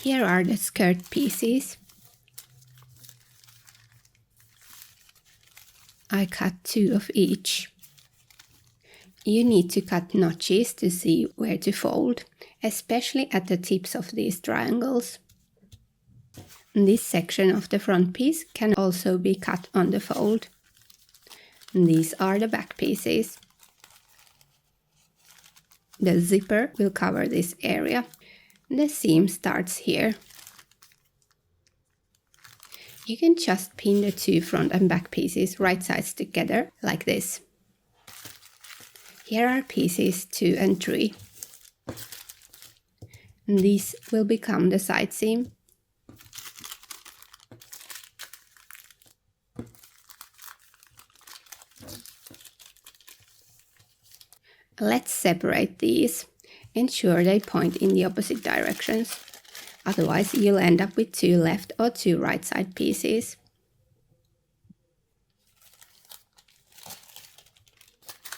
Here are the skirt pieces. I cut 2 of each. You need to cut notches to see where to fold, especially at the tips of these triangles. This section of the front piece can also be cut on the fold. These are the back pieces. The zipper will cover this area. The seam starts here. You can just pin the 2 front and back pieces right sides together, like this. Here are pieces 2 and 3. These will become the side seam. Let's separate these. Ensure they point in the opposite directions. Otherwise, you'll end up with 2 left or 2 right side pieces.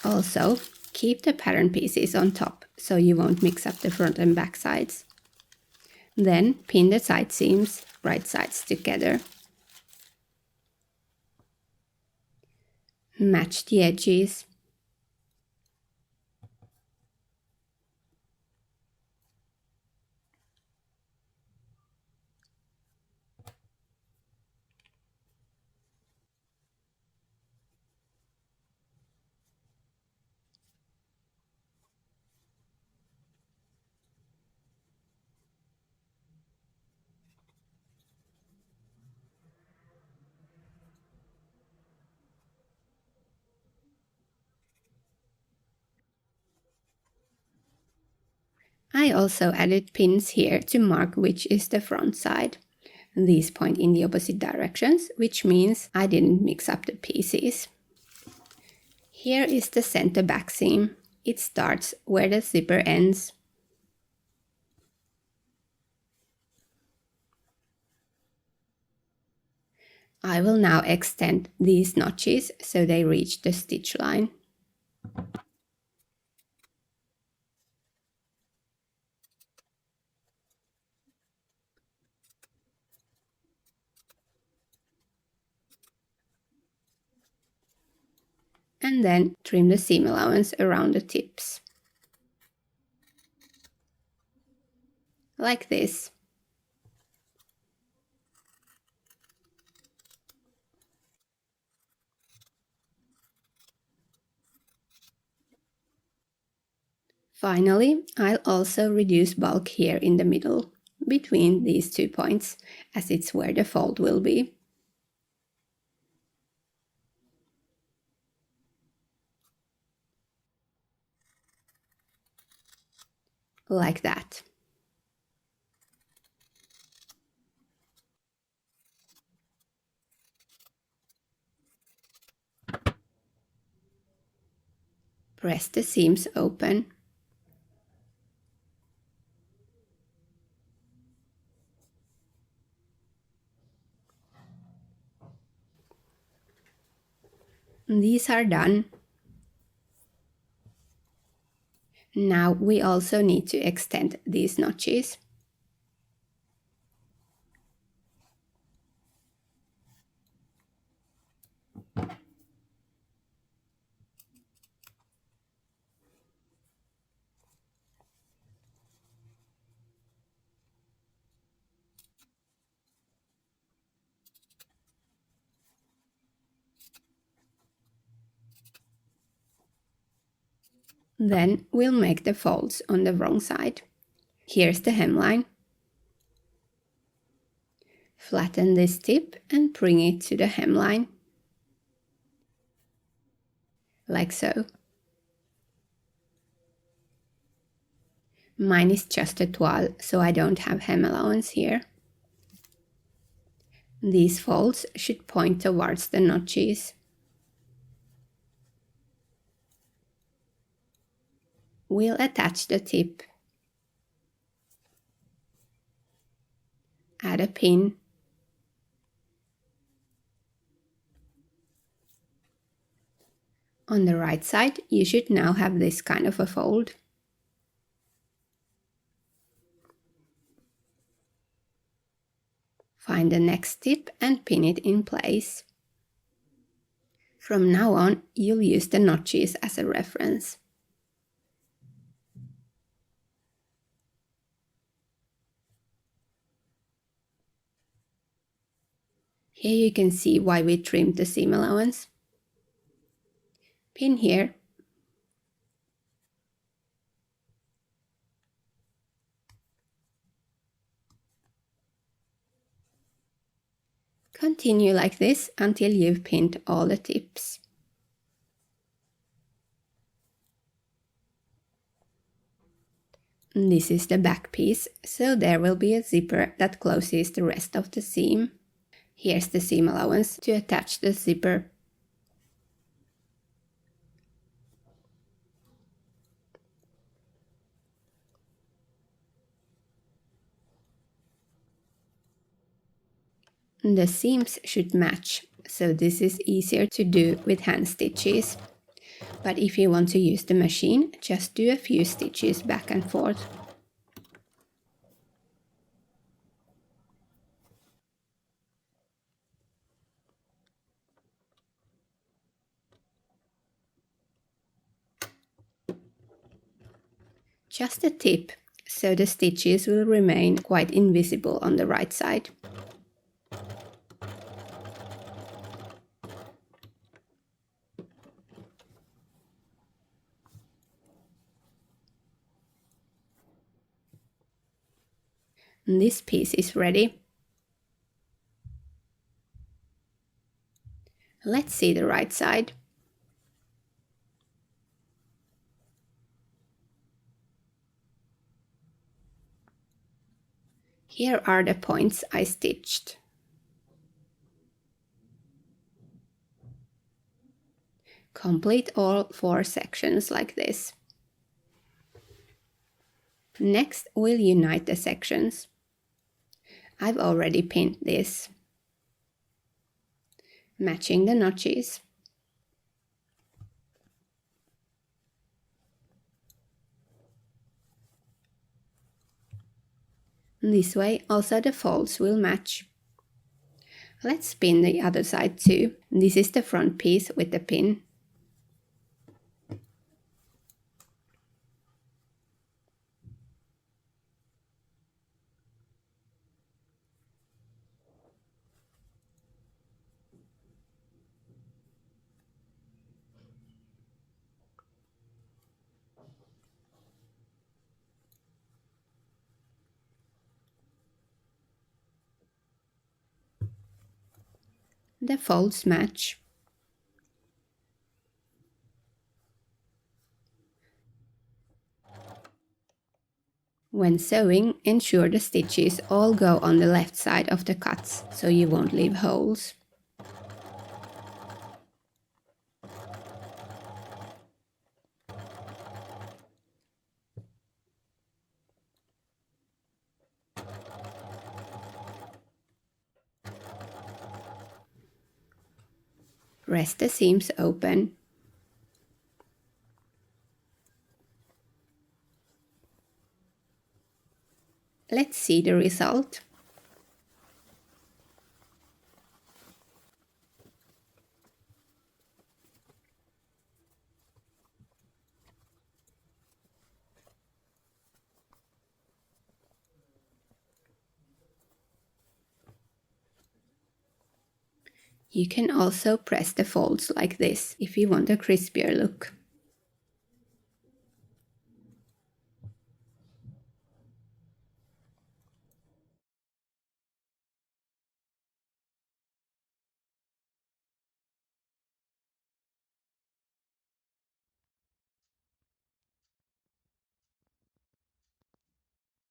Also, keep the pattern pieces on top so you won't mix up the front and back sides. Then pin the side seams right sides together. Match the edges. I also added pins here to mark which is the front side. These point in the opposite directions, which means I didn't mix up the pieces. Here is the center back seam. It starts where the zipper ends. I will now extend these notches so they reach the stitch line. And then trim the seam allowance around the tips. Like this. Finally, I'll also reduce bulk here in the middle, between these 2 points, as it's where the fold will be. Like that. Press the seams open. These are done. Now we also need to extend these notches. Then we'll make the folds on the wrong side. Here's the hemline. Flatten this tip and bring it to the hemline. Like so. Mine is just a toile, so I don't have hem allowance here. These folds should point towards the notches. We'll attach the tip. Add a pin. On the right side, you should now have this kind of a fold. Find the next tip and pin it in place. From now on, you'll use the notches as a reference. Here you can see why we trimmed the seam allowance. Pin here. Continue like this until you've pinned all the tips. This is the back piece, so there will be a zipper that closes the rest of the seam. Here's the seam allowance to attach the zipper. The seams should match, so this is easier to do with hand stitches. But if you want to use the machine, just do a few stitches back and forth. Just a tip, so the stitches will remain quite invisible on the right side. This piece is ready. Let's see the right side. Here are the points I stitched. Complete all 4 sections like this. Next, we'll unite the sections. I've already pinned this. Matching the notches. This way also the folds will match. Let's pin the other side too. This is the front piece with the pin. The folds match. When sewing, ensure the stitches all go on the left side of the cuts, so you won't leave holes. Rest the seams open. Let's see the result. You can also press the folds like this if you want a crispier look.